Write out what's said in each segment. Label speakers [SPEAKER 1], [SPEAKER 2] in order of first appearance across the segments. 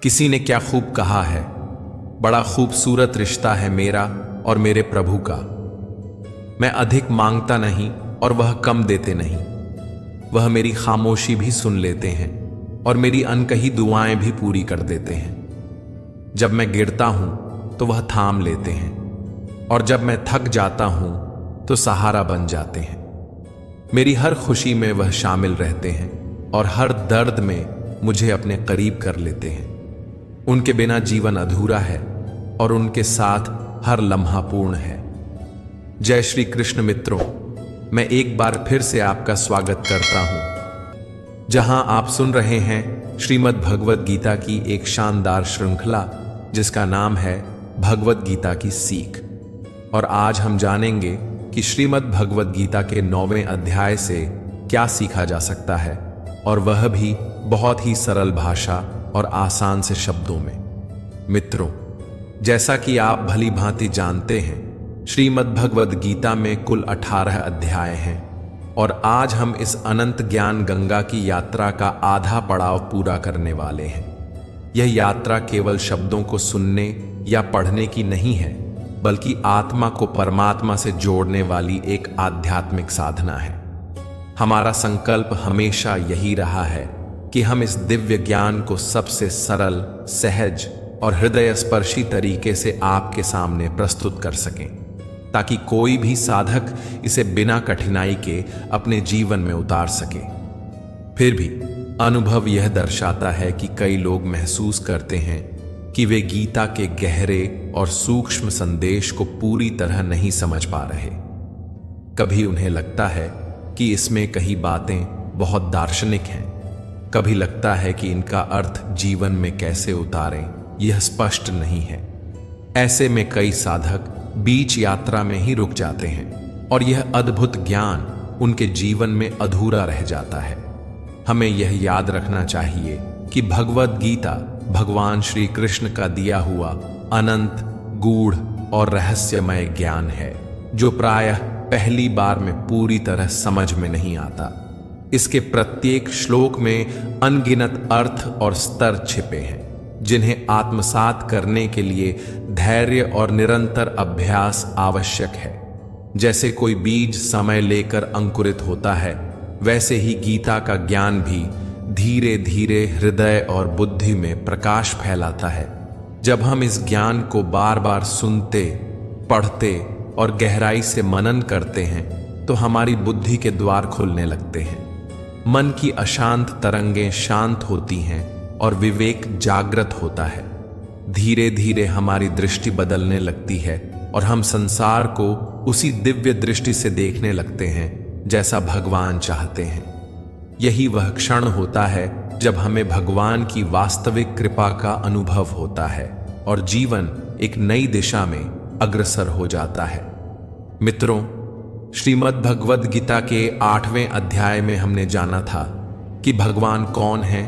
[SPEAKER 1] किसी ने क्या खूब कहा है, बड़ा खूबसूरत रिश्ता है मेरा और मेरे प्रभु का। मैं अधिक मांगता नहीं और वह कम देते नहीं। वह मेरी खामोशी भी सुन लेते हैं और मेरी अनकही दुआएं भी पूरी कर देते हैं। जब मैं गिरता हूं तो वह थाम लेते हैं और जब मैं थक जाता हूं तो सहारा बन जाते हैं। मेरी हर खुशी में वह शामिल रहते हैं और हर दर्द में मुझे अपने करीब कर लेते हैं। उनके बिना जीवन अधूरा है और उनके साथ हर लम्हा पूर्ण है। जय श्री कृष्ण मित्रों, मैं एक बार फिर से आपका स्वागत करता हूं, जहां आप सुन रहे हैं श्रीमद् भगवद गीता की एक शानदार श्रृंखला जिसका नाम है भगवद गीता की सीख। और आज हम जानेंगे कि श्रीमद् भगवद गीता के 9वें अध्याय से क्या सीखा जा सकता है, और वह भी बहुत ही सरल भाषा और आसान से शब्दों में। मित्रों, जैसा कि आप भली भांति जानते हैं, श्रीमद् भगवद गीता में कुल 18 अध्याय हैं और आज हम इस अनंत ज्ञान गंगा की यात्रा का आधा पड़ाव पूरा करने वाले हैं। यह यात्रा केवल शब्दों को सुनने या पढ़ने की नहीं है, बल्कि आत्मा को परमात्मा से जोड़ने वाली एक आध्यात्मिक साधना है। हमारा संकल्प हमेशा यही रहा है कि हम इस दिव्य ज्ञान को सबसे सरल, सहज और हृदय स्पर्शी तरीके से आपके सामने प्रस्तुत कर सकें, ताकि कोई भी साधक इसे बिना कठिनाई के अपने जीवन में उतार सके। फिर भी अनुभव यह दर्शाता है कि कई लोग महसूस करते हैं कि वे गीता के गहरे और सूक्ष्म संदेश को पूरी तरह नहीं समझ पा रहे। कभी उन्हें लगता है कि इसमें कई बातें बहुत दार्शनिक हैं, कभी लगता है कि इनका अर्थ जीवन में कैसे उतारें यह स्पष्ट नहीं है। ऐसे में कई साधक बीच यात्रा में ही रुक जाते हैं और यह अद्भुत ज्ञान उनके जीवन में अधूरा रह जाता है। हमें यह याद रखना चाहिए कि भगवद गीता भगवान श्री कृष्ण का दिया हुआ अनंत, गूढ़ और रहस्यमय ज्ञान है, जो प्रायः पहली बार में पूरी तरह समझ में नहीं आता। इसके प्रत्येक श्लोक में अनगिनत अर्थ और स्तर छिपे हैं, जिन्हें आत्मसात करने के लिए धैर्य और निरंतर अभ्यास आवश्यक है। जैसे कोई बीज समय लेकर अंकुरित होता है, वैसे ही गीता का ज्ञान भी धीरे धीरे हृदय और बुद्धि में प्रकाश फैलाता है। जब हम इस ज्ञान को बार बार सुनते, पढ़ते और गहराई से मनन करते हैं तो हमारी बुद्धि के द्वार खुलने लगते हैं। मन की अशांत तरंगें शांत होती हैं और विवेक जागृत होता है। धीरे धीरे हमारी दृष्टि बदलने लगती है और हम संसार को उसी दिव्य दृष्टि से देखने लगते हैं जैसा भगवान चाहते हैं। यही वह क्षण होता है जब हमें भगवान की वास्तविक कृपा का अनुभव होता है और जीवन एक नई दिशा में अग्रसर हो जाता है। मित्रों, श्रीमद् भगवद गीता के 8वें अध्याय में हमने जाना था कि भगवान कौन है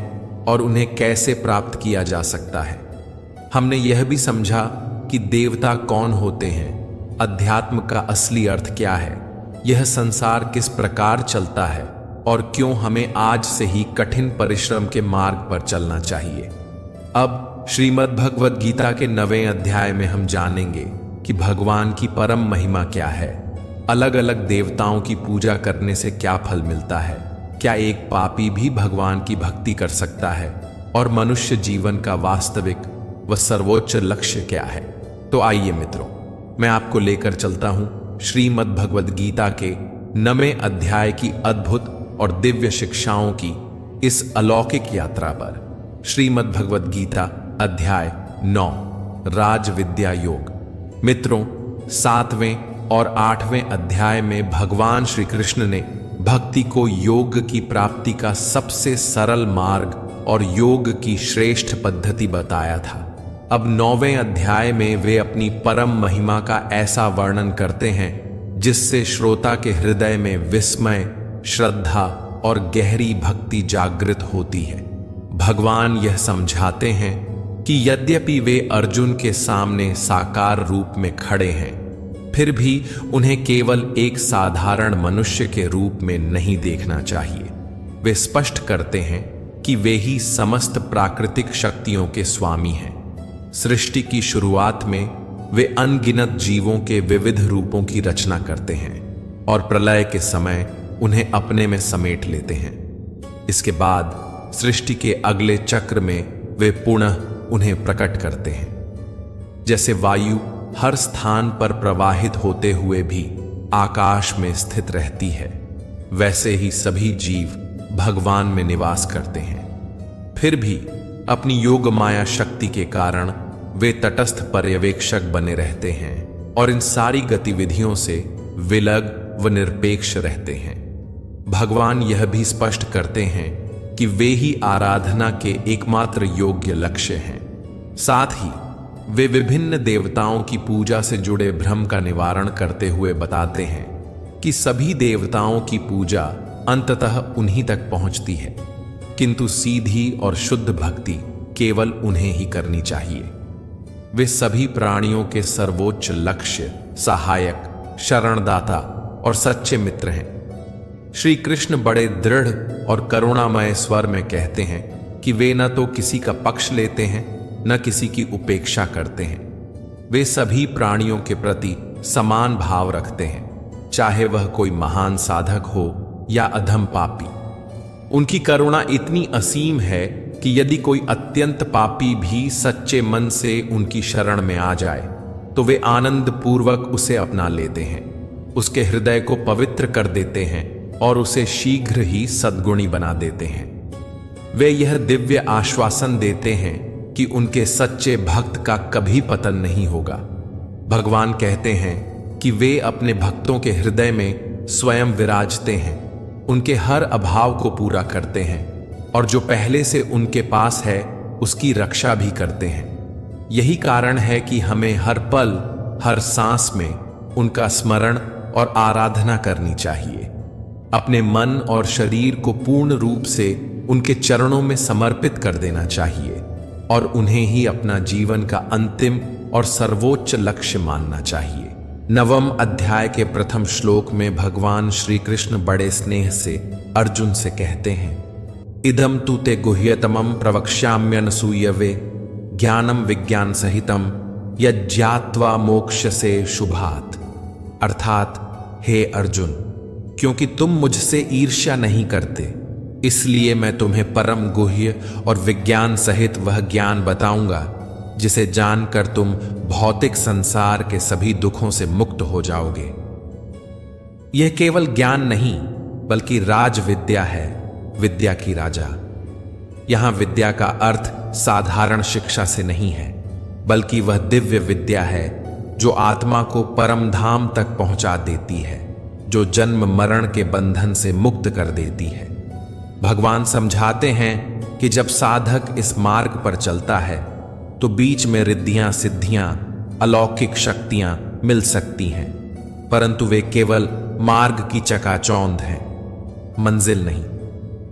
[SPEAKER 1] और उन्हें कैसे प्राप्त किया जा सकता है। हमने यह भी समझा कि देवता कौन होते हैं, अध्यात्म का असली अर्थ क्या है, यह संसार किस प्रकार चलता है और क्यों हमें आज से ही कठिन परिश्रम के मार्ग पर चलना चाहिए। अब श्रीमद् भगवद गीता के 9वें अध्याय में हम जानेंगे कि भगवान की परम महिमा क्या है, अलग अलग देवताओं की पूजा करने से क्या फल मिलता है, क्या एक पापी भी भगवान की भक्ति कर सकता है, और मनुष्य जीवन का वास्तविक व सर्वोच्च लक्ष्य क्या है। तो आइए मित्रों, मैं आपको लेकर चलता हूं श्रीमद् भगवद गीता के 9वें अध्याय की अद्भुत और दिव्य शिक्षाओं की इस अलौकिक यात्रा पर। श्रीमद् भगवद गीता अध्याय 9, राज विद्या योग। मित्रों, 7वें और 8वें अध्याय में भगवान श्री कृष्ण ने भक्ति को योग की प्राप्ति का सबसे सरल मार्ग और योग की श्रेष्ठ पद्धति बताया था। अब 9वें अध्याय में वे अपनी परम महिमा का ऐसा वर्णन करते हैं जिससे श्रोता के हृदय में विस्मय, श्रद्धा और गहरी भक्ति जागृत होती है। भगवान यह समझाते हैं कि यद्यपि वे अर्जुन के सामने साकार रूप में खड़े हैं, फिर भी उन्हें केवल एक साधारण मनुष्य के रूप में नहीं देखना चाहिए। वे स्पष्ट करते हैं कि वे ही समस्त प्राकृतिक शक्तियों के स्वामी हैं। सृष्टि की शुरुआत में वे अनगिनत जीवों के विविध रूपों की रचना करते हैं और प्रलय के समय उन्हें अपने में समेट लेते हैं। इसके बाद सृष्टि के अगले चक्र में वे पुनः उन्हें प्रकट करते हैं। जैसे वायु हर स्थान पर प्रवाहित होते हुए भी आकाश में स्थित रहती है, वैसे ही सभी जीव भगवान में निवास करते हैं। फिर भी अपनी योग माया शक्ति के कारण वे तटस्थ पर्यवेक्षक बने रहते हैं और इन सारी गतिविधियों से विलग व निरपेक्ष रहते हैं। भगवान यह भी स्पष्ट करते हैं कि वे ही आराधना के एकमात्र योग्य लक्ष्य हैं। साथ ही वे विभिन्न देवताओं की पूजा से जुड़े भ्रम का निवारण करते हुए बताते हैं कि सभी देवताओं की पूजा अंततः उन्हीं तक पहुंचती है, किंतु सीधी और शुद्ध भक्ति केवल उन्हें ही करनी चाहिए। वे सभी प्राणियों के सर्वोच्च लक्ष्य, सहायक, शरणदाता और सच्चे मित्र हैं। श्री कृष्ण बड़े दृढ़ और करुणामय स्वर में कहते हैं कि वे न तो किसी का पक्ष लेते हैं, न किसी की उपेक्षा करते हैं। वे सभी प्राणियों के प्रति समान भाव रखते हैं, चाहे वह कोई महान साधक हो या अधम पापी। उनकी करुणा इतनी असीम है कि यदि कोई अत्यंत पापी भी सच्चे मन से उनकी शरण में आ जाए तो वे आनंद पूर्वक उसे अपना लेते हैं, उसके हृदय को पवित्र कर देते हैं और उसे शीघ्र ही सद्गुणी बना देते हैं। वे यह दिव्य आश्वासन देते हैं कि उनके सच्चे भक्त का कभी पतन नहीं होगा। भगवान कहते हैं कि वे अपने भक्तों के हृदय में स्वयं विराजते हैं, उनके हर अभाव को पूरा करते हैं और जो पहले से उनके पास है उसकी रक्षा भी करते हैं। यही कारण है कि हमें हर पल, हर सांस में उनका स्मरण और आराधना करनी चाहिए। अपने मन और शरीर को पूर्ण रूप से उनके चरणों में समर्पित कर देना चाहिए और उन्हें ही अपना जीवन का अंतिम और सर्वोच्च लक्ष्य मानना चाहिए। 9वें अध्याय के प्रथम श्लोक में भगवान श्री कृष्ण बड़े स्नेह से अर्जुन से कहते हैं, इदम तु ते गुह्यतमं प्रवक्ष्याम्यनसूयवे ज्ञानम विज्ञान सहितम यज्ञात्वा मोक्षसे शुभात्। अर्थात हे अर्जुन, क्योंकि तुम मुझसे ईर्ष्या नहीं करते, इसलिए मैं तुम्हें परम गुह्य और विज्ञान सहित वह ज्ञान बताऊंगा जिसे जानकर तुम भौतिक संसार के सभी दुखों से मुक्त हो जाओगे। यह केवल ज्ञान नहीं बल्कि राज विद्या है, विद्या की राजा। यहां विद्या का अर्थ साधारण शिक्षा से नहीं है, बल्कि वह दिव्य विद्या है जो आत्मा को परम धाम तक पहुंचा देती है, जो जन्म मरण के बंधन से मुक्त कर देती है। भगवान समझाते हैं कि जब साधक इस मार्ग पर चलता है तो बीच में रिद्धियां, सिद्धियां, अलौकिक शक्तियां मिल सकती हैं, परंतु वे केवल मार्ग की चकाचौंध हैं, मंजिल नहीं।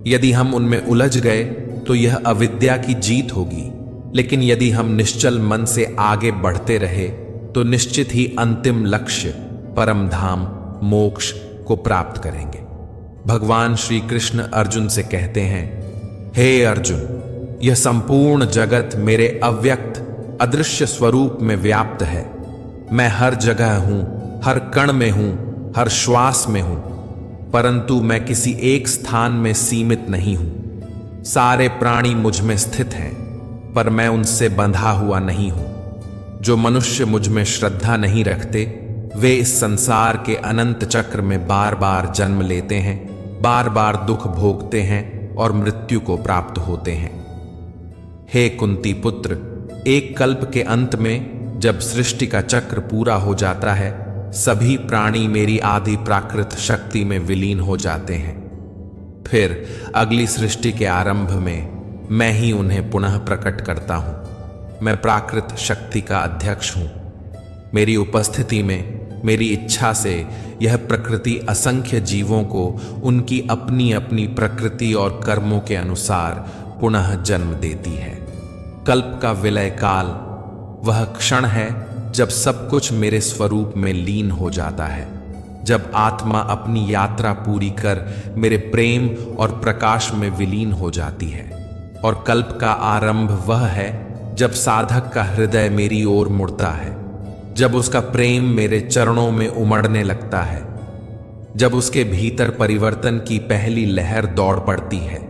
[SPEAKER 1] यदि हम उनमें उलझ गए तो यह अविद्या की जीत होगी, लेकिन यदि हम निश्चल मन से आगे बढ़ते रहे तो निश्चित ही अंतिम लक्ष्य परम धाम मोक्ष को प्राप्त करेंगे। भगवान श्री कृष्ण अर्जुन से कहते हैं, हे अर्जुन, यह संपूर्ण जगत मेरे अव्यक्त अदृश्य स्वरूप में व्याप्त है। मैं हर जगह हूं, हर कण में हूं, हर श्वास में हूं, परंतु मैं किसी एक स्थान में सीमित नहीं हूं। सारे प्राणी मुझ में स्थित हैं, पर मैं उनसे बंधा हुआ नहीं हूं। जो मनुष्य मुझ में श्रद्धा नहीं रखते वे इस संसार के अनंत चक्र में बार बार जन्म लेते हैं, बार बार दुख भोगते हैं और मृत्यु को प्राप्त होते हैं। हे कुंती पुत्र, एक कल्प के अंत में जब सृष्टि का चक्र पूरा हो जाता है, सभी प्राणी मेरी आदि प्राकृत शक्ति में विलीन हो जाते हैं। फिर अगली सृष्टि के आरंभ में मैं ही उन्हें पुनः प्रकट करता हूं। मैं प्राकृत शक्ति का अध्यक्ष हूं। मेरी उपस्थिति में, मेरी इच्छा से यह प्रकृति असंख्य जीवों को उनकी अपनी अपनी प्रकृति और कर्मों के अनुसार पुनः जन्म देती है। कल्प का विलय काल वह क्षण है जब सब कुछ मेरे स्वरूप में लीन हो जाता है, जब आत्मा अपनी यात्रा पूरी कर मेरे प्रेम और प्रकाश में विलीन हो जाती है। और कल्प का आरंभ वह है जब साधक का हृदय मेरी ओर मुड़ता है, जब उसका प्रेम मेरे चरणों में उमड़ने लगता है, जब उसके भीतर परिवर्तन की पहली लहर दौड़ पड़ती है।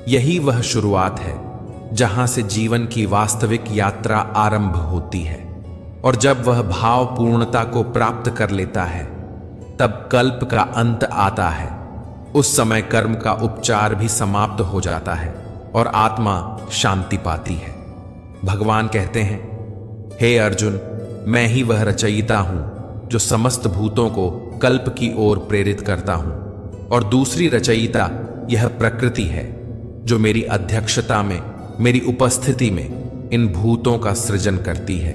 [SPEAKER 1] यही वह शुरुआत है जहां से जीवन की वास्तविक यात्रा आरंभ होती है। और जब वह भाव पूर्णता को प्राप्त कर लेता है, तब कल्प का अंत आता है। उस समय कर्म का उपचार भी समाप्त हो जाता है और आत्मा शांति पाती है। भगवान कहते हैं, हे अर्जुन, मैं ही वह रचयिता हूं जो समस्त भूतों को कल्प की ओर प्रेरित करता हूं, और दूसरी रचयिता यह प्रकृति है जो मेरी अध्यक्षता में, मेरी उपस्थिति में इन भूतों का सृजन करती है।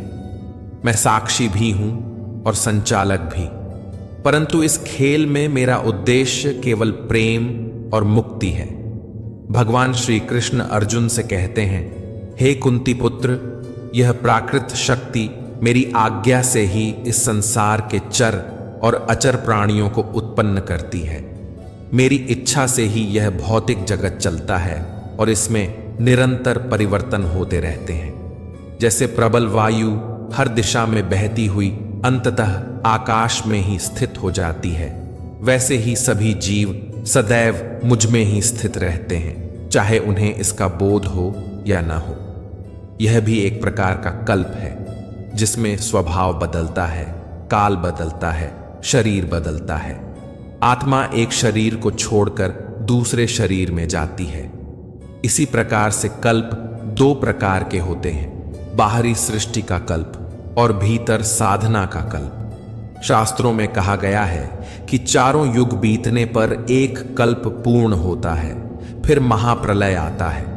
[SPEAKER 1] मैं साक्षी भी हूं और संचालक भी, परंतु इस खेल में मेरा उद्देश्य केवल प्रेम और मुक्ति है। भगवान श्री कृष्ण अर्जुन से कहते हैं, हे कुंती पुत्र, यह प्राकृत शक्ति मेरी आज्ञा से ही इस संसार के चर और अचर प्राणियों को उत्पन्न करती है। मेरी इच्छा से ही यह भौतिक जगत चलता है और इसमें निरंतर परिवर्तन होते रहते हैं। जैसे प्रबल वायु हर दिशा में बहती हुई अंततः आकाश में ही स्थित हो जाती है, वैसे ही सभी जीव सदैव मुझ में ही स्थित रहते हैं, चाहे उन्हें इसका बोध हो या न हो। यह भी एक प्रकार का कल्प है जिसमें स्वभाव बदलता है, काल बदलता है, शरीर बदलता है। आत्मा एक शरीर को छोड़कर दूसरे शरीर में जाती है। इसी प्रकार से कल्प दो प्रकार के होते हैं, बाहरी सृष्टि का कल्प और भीतर साधना का कल्प। शास्त्रों में कहा गया है कि चारों युग बीतने पर एक कल्प पूर्ण होता है, फिर महाप्रलय आता है।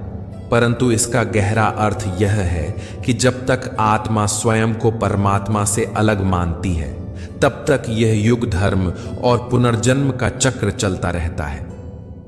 [SPEAKER 1] परंतु इसका गहरा अर्थ यह है कि जब तक आत्मा स्वयं को परमात्मा से अलग मानती है, तब तक यह युग धर्म और पुनर्जन्म का चक्र चलता रहता है।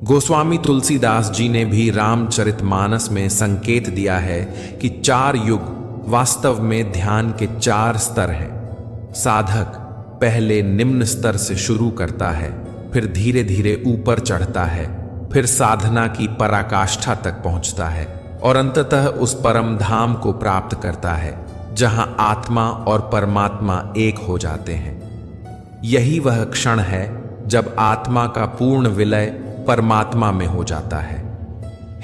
[SPEAKER 1] गोस्वामी तुलसीदास जी ने भी रामचरितमानस में संकेत दिया है कि 4 युग वास्तव में ध्यान के 4 स्तर हैं। साधक पहले निम्न स्तर से शुरू करता है, फिर धीरे धीरे ऊपर चढ़ता है, फिर साधना की पराकाष्ठा तक पहुंचता है और अंततः उस परम धाम को प्राप्त करता है जहां आत्मा और परमात्मा एक हो जाते हैं। यही वह क्षण है जब आत्मा का पूर्ण विलय परमात्मा में हो जाता है।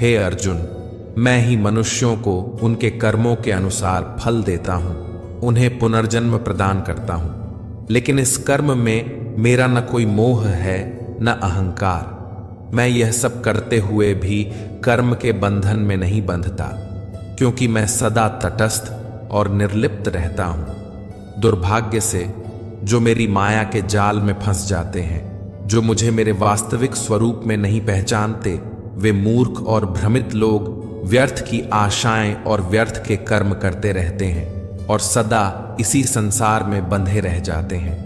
[SPEAKER 1] हे अर्जुन, मैं ही मनुष्यों को उनके कर्मों के अनुसार फल देता हूं, उन्हें पुनर्जन्म प्रदान करता हूं। लेकिन इस कर्म में मेरा न कोई मोह है न अहंकार। मैं यह सब करते हुए भी कर्म के बंधन में नहीं बंधता, क्योंकि मैं सदा तटस्थ और निर्लिप्त रहता हूं। दुर्भाग्य से जो मेरी माया के जाल में फंस जाते हैं, जो मुझे मेरे वास्तविक स्वरूप में नहीं पहचानते, वे मूर्ख और भ्रमित लोग व्यर्थ की आशाएं और व्यर्थ के कर्म करते रहते हैं और सदा इसी संसार में बंधे रह जाते हैं।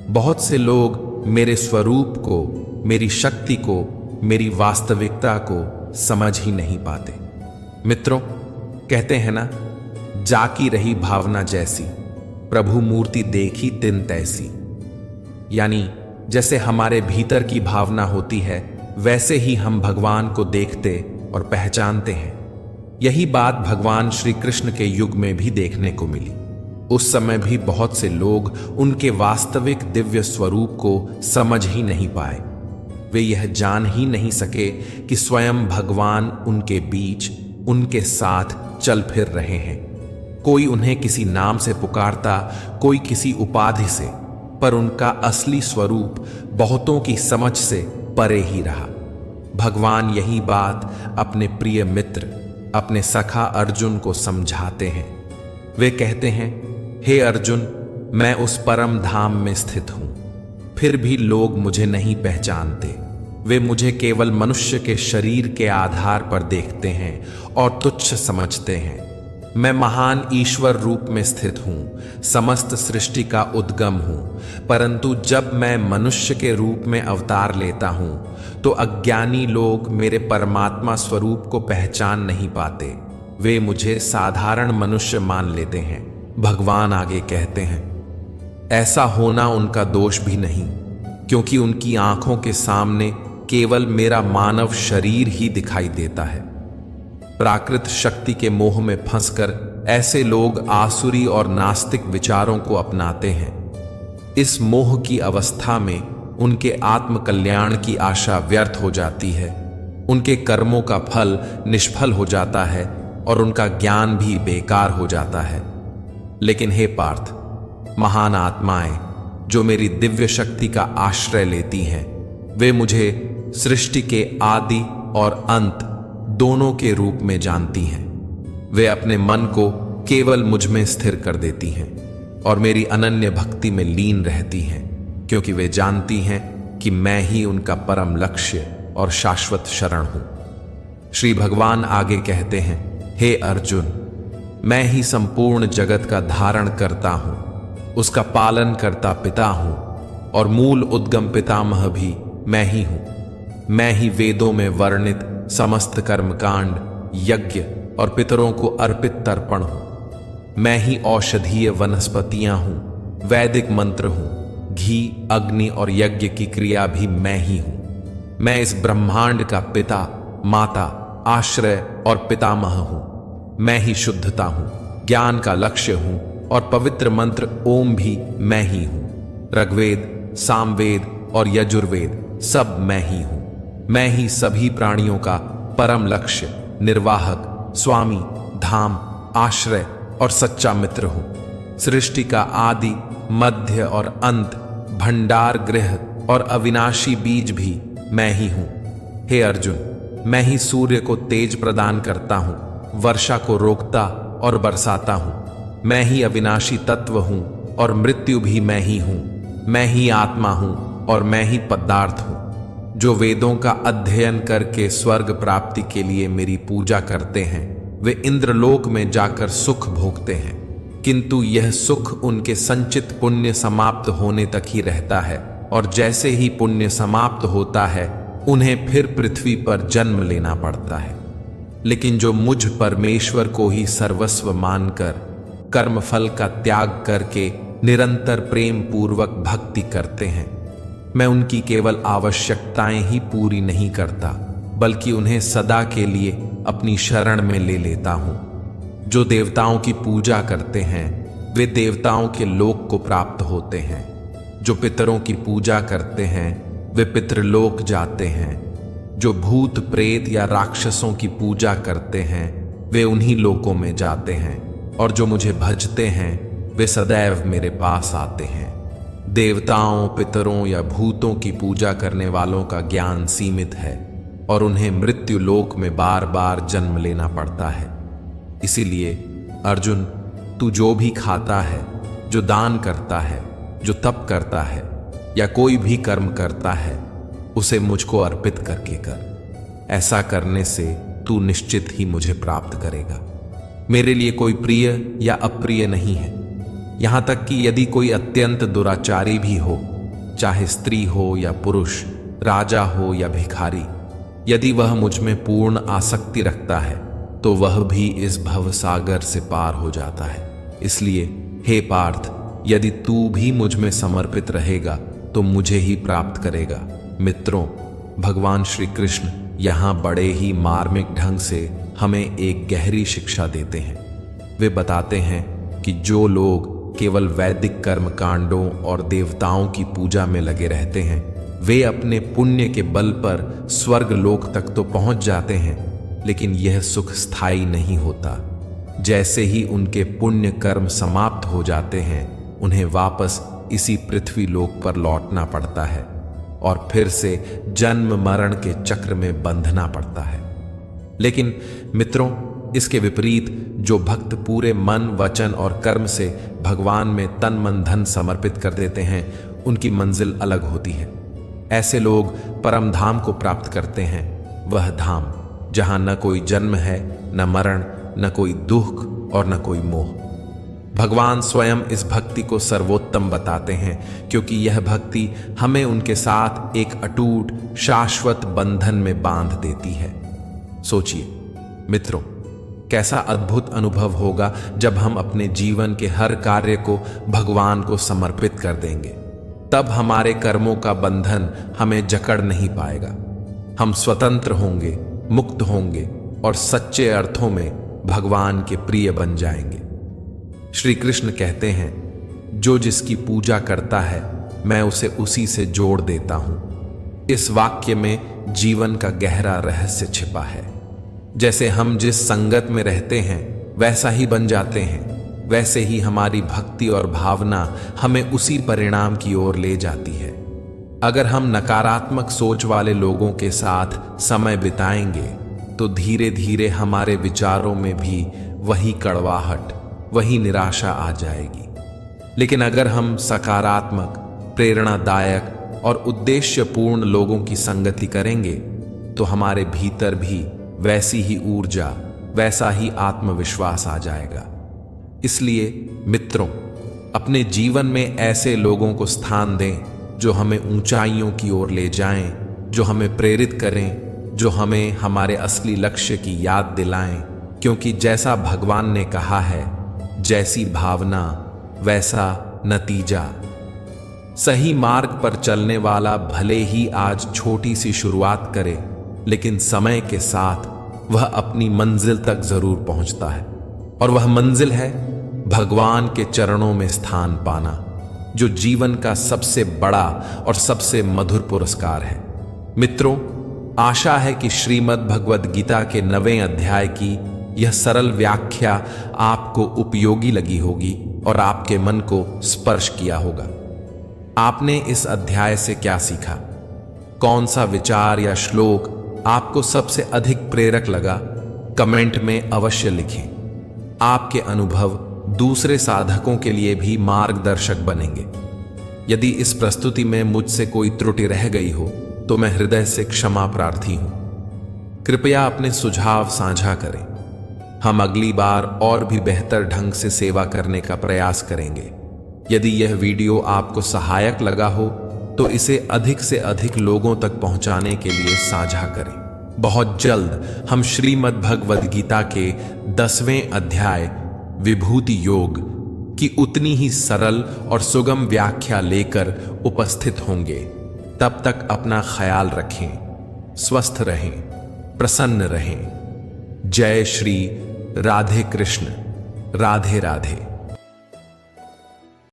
[SPEAKER 1] बहुत से लोग मेरे स्वरूप को, मेरी शक्ति को, मेरी वास्तविकता को समझ ही नहीं पाते। मित्रों, कहते हैं ना, जाकी रही भावना जैसी, प्रभु मूर्ति देखी तिन तैसी। यानी जैसे हमारे भीतर की भावना होती है, वैसे ही हम भगवान को देखते और पहचानते हैं। यही बात भगवान श्री कृष्ण के युग में भी देखने को मिली। उस समय भी बहुत से लोग उनके वास्तविक दिव्य स्वरूप को समझ ही नहीं पाए। वे यह जान ही नहीं सके कि स्वयं भगवान उनके बीच, उनके साथ चल फिर रहे हैं। कोई उन्हें किसी नाम से पुकारता, कोई किसी उपाधि से, पर उनका असली स्वरूप बहुतों की समझ से परे ही रहा। भगवान यही बात अपने प्रिय मित्र, अपने सखा अर्जुन को समझाते हैं। वे कहते हैं, हे अर्जुन, मैं उस परम धाम में स्थित हूं, फिर भी लोग मुझे नहीं पहचानते। वे मुझे केवल मनुष्य के शरीर के आधार पर देखते हैं और तुच्छ समझते हैं। मैं महान ईश्वर रूप में स्थित हूं, समस्त सृष्टि का उद्गम हूं, परंतु जब मैं मनुष्य के रूप में अवतार लेता हूं तो अज्ञानी लोग मेरे परमात्मा स्वरूप को पहचान नहीं पाते। वे मुझे साधारण मनुष्य मान लेते हैं। भगवान आगे कहते हैं, ऐसा होना उनका दोष भी नहीं, क्योंकि उनकी आंखों के सामने केवल मेरा मानव शरीर ही दिखाई देता है। प्राकृत शक्ति के मोह में फंसकर ऐसे लोग आसुरी और नास्तिक विचारों को अपनाते हैं। इस मोह की अवस्था में उनके आत्मकल्याण की आशा व्यर्थ हो जाती है, उनके कर्मों का फल निष्फल हो जाता है और उनका ज्ञान भी बेकार हो जाता है। लेकिन हे पार्थ, महान आत्माएं जो मेरी दिव्य शक्ति का आश्रय लेती हैं, वे मुझे सृष्टि के आदि और अंत दोनों के रूप में जानती हैं। वे अपने मन को केवल मुझ में स्थिर कर देती हैं और मेरी अनन्य भक्ति में लीन रहती हैं, क्योंकि वे जानती हैं कि मैं ही उनका परम लक्ष्य और शाश्वत शरण हूं। श्री भगवान आगे कहते हैं, हे अर्जुन, मैं ही संपूर्ण जगत का धारण करता हूं, उसका पालन करता पिता हूं और मूल उद्गम पितामह भी मैं ही हूं। मैं ही वेदों में वर्णित समस्त कर्मकांड, यज्ञ और पितरों को अर्पित तर्पण हूं। मैं ही औषधीय वनस्पतियां हूं, वैदिक मंत्र हूं, घी, अग्नि और यज्ञ की क्रिया भी मैं ही हूं। मैं इस ब्रह्मांड का पिता, माता, आश्रय और पितामह हूं। मैं ही शुद्धता हूं, ज्ञान का लक्ष्य हूं और पवित्र मंत्र ओम भी मैं ही हूं। ऋग्वेद, सामवेद और यजुर्वेद सब मैं ही हूं। मैं ही सभी प्राणियों का परम लक्ष्य, निर्वाहक, स्वामी, धाम, आश्रय और सच्चा मित्र हूं। सृष्टि का आदि, मध्य और अंत, भंडार गृह और अविनाशी बीज भी मैं ही हूं। हे अर्जुन, मैं ही सूर्य को तेज प्रदान करता हूं, वर्षा को रोकता और बरसाता हूं। मैं ही अविनाशी तत्व हूं और मृत्यु भी मैं ही हूं। मैं ही आत्मा हूं और मैं ही पदार्थ हूं। जो वेदों का अध्ययन करके स्वर्ग प्राप्ति के लिए मेरी पूजा करते हैं, वे इंद्रलोक में जाकर सुख भोगते हैं, किंतु यह सुख उनके संचित पुण्य समाप्त होने तक ही रहता है और जैसे ही पुण्य समाप्त होता है उन्हें फिर पृथ्वी पर जन्म लेना पड़ता है। लेकिन जो मुझ परमेश्वर को ही सर्वस्व मानकर कर्मफल का त्याग करके निरंतर प्रेम पूर्वक भक्ति करते हैं, मैं उनकी केवल आवश्यकताएं ही पूरी नहीं करता, बल्कि उन्हें सदा के लिए अपनी शरण में ले लेता हूं। जो देवताओं की पूजा करते हैं वे देवताओं के लोक को प्राप्त होते हैं। जो पितरों की पूजा करते हैं वे पितृलोक जाते हैं। जो भूत प्रेत या राक्षसों की पूजा करते हैं वे उन्हीं लोकों में जाते हैं, और जो मुझे भजते हैं वे सदैव मेरे पास आते हैं। देवताओं, पितरों या भूतों की पूजा करने वालों का ज्ञान सीमित है और उन्हें मृत्यु लोक में बार बार जन्म लेना पड़ता है। इसीलिए अर्जुन, तू जो भी खाता है, जो दान करता है, जो तप करता है या कोई भी कर्म करता है, उसे मुझको अर्पित करके कर। ऐसा करने से तू निश्चित ही मुझे प्राप्त करेगा। मेरे लिए कोई प्रिय या अप्रिय नहीं है। यहां तक कि यदि कोई अत्यंत दुराचारी भी हो, चाहे स्त्री हो या पुरुष, राजा हो या भिखारी, यदि वह मुझ में पूर्ण आसक्ति रखता है तो वह भी इस भव सागर से पार हो जाता है। इसलिए हे पार्थ, यदि तू भी मुझ में समर्पित रहेगा तो मुझे ही प्राप्त करेगा। मित्रों, भगवान श्री कृष्ण यहाँ बड़े ही मार्मिक ढंग से हमें एक गहरी शिक्षा देते हैं। वे बताते हैं कि जो लोग केवल वैदिक कर्म कांडों और देवताओं की पूजा में लगे रहते हैं, वे अपने पुण्य के बल पर स्वर्ग लोक तक तो पहुंच जाते हैं, लेकिन यह सुख स्थायी नहीं होता। जैसे ही उनके पुण्य कर्म समाप्त हो जाते हैं, उन्हें वापस इसी पृथ्वी लोक पर लौटना पड़ता है और फिर से जन्म मरण के चक्र में बंधना पड़ता है। लेकिन मित्रों, इसके विपरीत जो भक्त पूरे मन, वचन और कर्म से भगवान में तन मन धन समर्पित कर देते हैं, उनकी मंजिल अलग होती है। ऐसे लोग परम धाम को प्राप्त करते हैं, वह धाम जहां न कोई जन्म है, न मरण, न कोई दुख और न कोई मोह। भगवान स्वयं इस भक्ति को सर्वोत्तम बताते हैं, क्योंकि यह भक्ति हमें उनके साथ एक अटूट शाश्वत बंधन में बांध देती है। सोचिए मित्रों, कैसा अद्भुत अनुभव होगा जब हम अपने जीवन के हर कार्य को भगवान को समर्पित कर देंगे। तब हमारे कर्मों का बंधन हमें जकड़ नहीं पाएगा। हम स्वतंत्र होंगे, मुक्त होंगे और सच्चे अर्थों में भगवान के प्रिय बन जाएंगे। श्री कृष्ण कहते हैं, जो जिसकी पूजा करता है मैं उसे उसी से जोड़ देता हूं। इस वाक्य में जीवन का गहरा रहस्य छिपा है। जैसे हम जिस संगत में रहते हैं वैसा ही बन जाते हैं, वैसे ही हमारी भक्ति और भावना हमें उसी परिणाम की ओर ले जाती है। अगर हम नकारात्मक सोच वाले लोगों के साथ समय बिताएंगे तो धीरे धीरे हमारे विचारों में भी वही कड़वाहट, वही निराशा आ जाएगी। लेकिन अगर हम सकारात्मक, प्रेरणादायक और उद्देश्यपूर्ण लोगों की संगति करेंगे तो हमारे भीतर भी वैसी ही ऊर्जा, वैसा ही आत्मविश्वास आ जाएगा। इसलिए मित्रों, अपने जीवन में ऐसे लोगों को स्थान दें जो हमें ऊंचाइयों की ओर ले जाएं, जो हमें प्रेरित करें, जो हमें हमारे असली लक्ष्य की याद दिलाएं। क्योंकि जैसा भगवान ने कहा है, जैसी भावना वैसा नतीजा। सही मार्ग पर चलने वाला भले ही आज छोटी सी शुरुआत करे, लेकिन समय के साथ वह अपनी मंजिल तक जरूर पहुंचता है। और वह मंजिल है भगवान के चरणों में स्थान पाना, जो जीवन का सबसे बड़ा और सबसे मधुर पुरस्कार है। मित्रों, आशा है कि श्रीमद् भगवद गीता के 9वें अध्याय की यह सरल व्याख्या आपको उपयोगी लगी होगी और आपके मन को स्पर्श किया होगा। आपने इस अध्याय से क्या सीखा? कौन सा विचार या श्लोक आपको सबसे अधिक प्रेरक लगा? कमेंट में अवश्य लिखें। आपके अनुभव दूसरे साधकों के लिए भी मार्गदर्शक बनेंगे। यदि इस प्रस्तुति में मुझसे कोई त्रुटि रह गई हो तो मैं हृदय से क्षमा प्रार्थी हूं। कृपया अपने सुझाव साझा करें। हम अगली बार और भी बेहतर ढंग से सेवा करने का प्रयास करेंगे। यदि यह वीडियो आपको सहायक लगा हो तो इसे अधिक से अधिक लोगों तक पहुंचाने के लिए साझा करें। बहुत जल्द हम श्रीमद् भगवद गीता के 10वें अध्याय विभूति योग की उतनी ही सरल और सुगम व्याख्या लेकर उपस्थित होंगे। तब तक अपना ख्याल रखें, स्वस्थ रहें, प्रसन्न रहें। जय श्री राधे कृष्ण। राधे राधे।